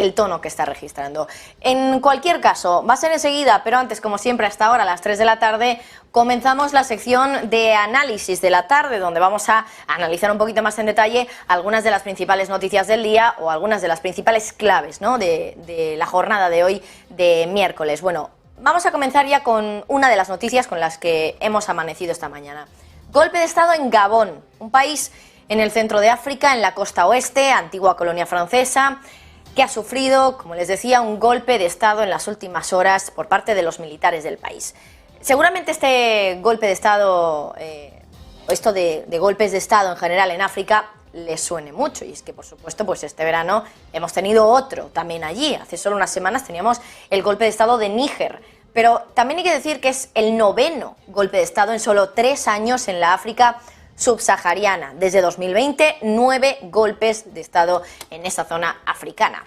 el tono que está registrando. En cualquier caso, va a ser enseguida, pero antes, como siempre, hasta ahora, a las 3 de la tarde, comenzamos la sección de análisis de la tarde, donde vamos a analizar un poquito más en detalle algunas de las principales noticias del día o algunas de las principales claves, ¿no?, de la jornada de hoy, de miércoles. Bueno, vamos a comenzar ya con una de las noticias con las que hemos amanecido esta mañana. Golpe de Estado en Gabón, un país en el centro de África, en la costa oeste, antigua colonia francesa, que ha sufrido, como les decía, un golpe de Estado en las últimas horas por parte de los militares del país. Seguramente este golpe de Estado, o esto de golpes de Estado en general en África, les suene mucho, y es que, por supuesto, pues este verano hemos tenido otro también allí. Hace solo unas semanas teníamos el golpe de Estado de Níger. Pero también hay que decir que es el 9º golpe de Estado en solo 3 años en la África subsahariana. Desde 2020, 9 golpes de Estado en esta zona africana.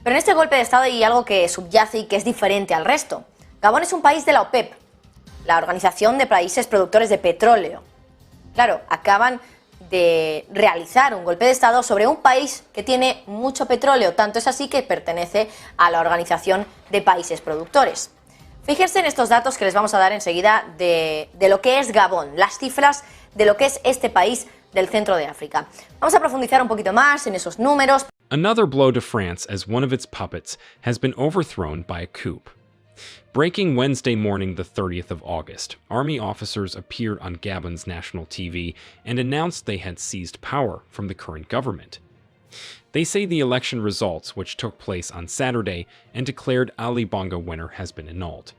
Pero en este golpe de Estado hay algo que subyace y que es diferente al resto. Gabón es un país de la OPEP, la Organización de Países Productores de Petróleo. Claro, acaban de realizar un golpe de Estado sobre un país que tiene mucho petróleo, tanto es así que pertenece a la Organización de Países Productores. Fíjense en estos datos que les vamos a dar enseguida de lo que es Gabón, las cifras de lo que es este país del centro de África. Vamos a profundizar un poquito más en esos números. Another blow to France as one of its puppets has been overthrown by a coup. Breaking Wednesday morning, the 30th of August, army officers appeared on Gabon's national TV and announced they had seized power from the current government. They say the election results, which took place on Saturday and declared Ali Bongo winner, has been annulled.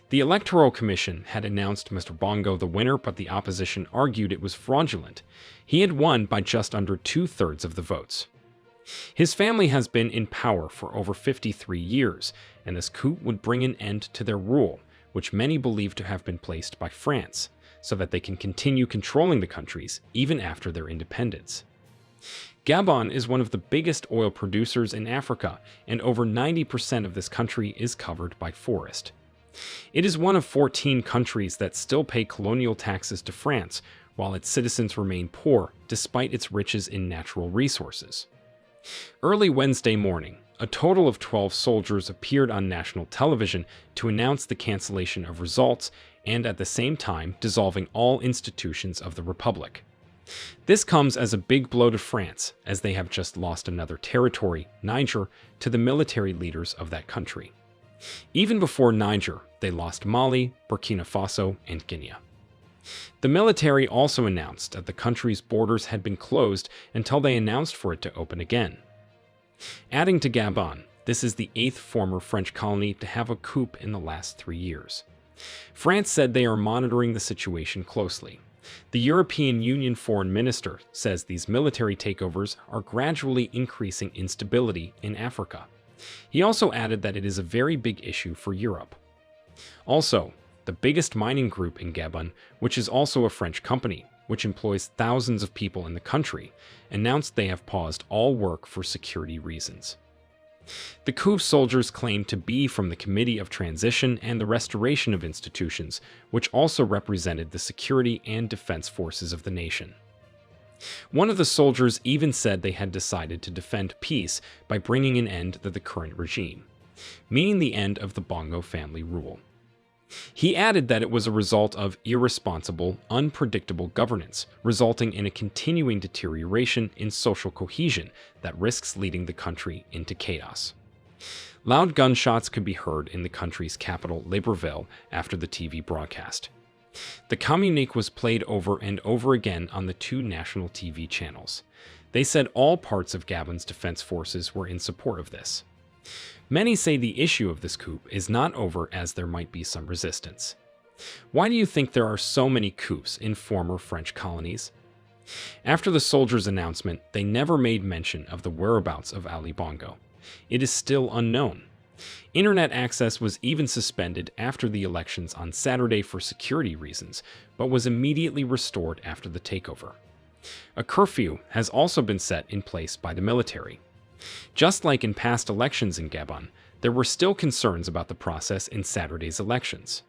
The Electoral Commission had announced Mr. Bongo the winner, but the opposition argued it was fraudulent. He had won by just under 2/3 of the votes. His family has been in power for over 53 years, and this coup would bring an end to their rule, which many believe to have been placed by France, so that they can continue controlling the countries even after their independence. Gabon is one of the biggest oil producers in Africa, and over 90% of this country is covered by forest. It is one of 14 countries that still pay colonial taxes to France, while its citizens remain poor despite its riches in natural resources. Early Wednesday morning, a total of 12 soldiers appeared on national television to announce the cancellation of results and at the same time dissolving all institutions of the Republic. This comes as a big blow to France, as they have just lost another territory, Niger, to the military leaders of that country. Even before Niger, they lost Mali, Burkina Faso, and Guinea. The military also announced that the country's borders had been closed until they announced for it to open again. Adding to Gabon, this is the 8th former French colony to have a coup in the last 3 years. France said they are monitoring the situation closely. The European Union foreign minister says these military takeovers are gradually increasing instability in Africa. He also added that it is a very big issue for Europe. Also, the biggest mining group in Gabon, which is also a French company, which employs thousands of people in the country, announced they have paused all work for security reasons. The coup soldiers claim to be from the Committee of Transition and the Restoration of Institutions, which also represented the security and defense forces of the nation. One of the soldiers even said they had decided to defend peace by bringing an end to the current regime, meaning the end of the Bongo family rule. He added that it was a result of irresponsible, unpredictable governance, resulting in a continuing deterioration in social cohesion that risks leading the country into chaos. Loud gunshots could be heard in the country's capital, Libreville, after the TV broadcast. The communique was played over and over again on the 2 national TV channels. They said all parts of Gabon's defense forces were in support of this. Many say the issue of this coup is not over, as there might be some resistance. Why do you think there are so many coups in former French colonies? After the soldiers' announcement, they never made mention of the whereabouts of Ali Bongo. It is still unknown. Internet access was even suspended after the elections on Saturday for security reasons, but was immediately restored after the takeover. A curfew has also been set in place by the military. Just like in past elections in Gabon, there were still concerns about the process in Saturday's elections.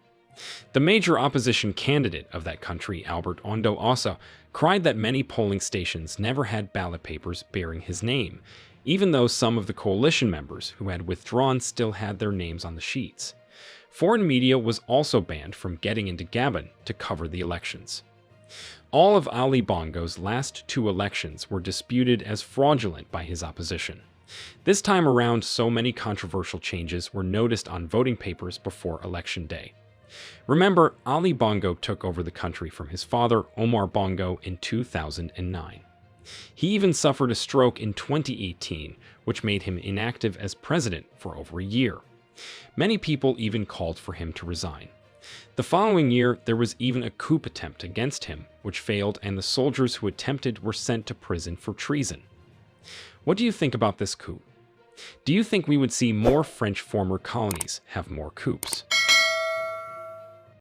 The major opposition candidate of that country, Albert Ondo Osso, cried that many polling stations never had ballot papers bearing his name, even though some of the coalition members who had withdrawn still had their names on the sheets. Foreign media was also banned from getting into Gabon to cover the elections. All of Ali Bongo's last 2 elections were disputed as fraudulent by his opposition. This time around, so many controversial changes were noticed on voting papers before Election Day. Remember, Ali Bongo took over the country from his father, Omar Bongo, in 2009. He even suffered a stroke in 2018, which made him inactive as president for over a year. Many people even called for him to resign. The following year, there was even a coup attempt against him, which failed, and the soldiers who attempted were sent to prison for treason. What do you think about this coup? Do you think we would see more French former colonies have more coups?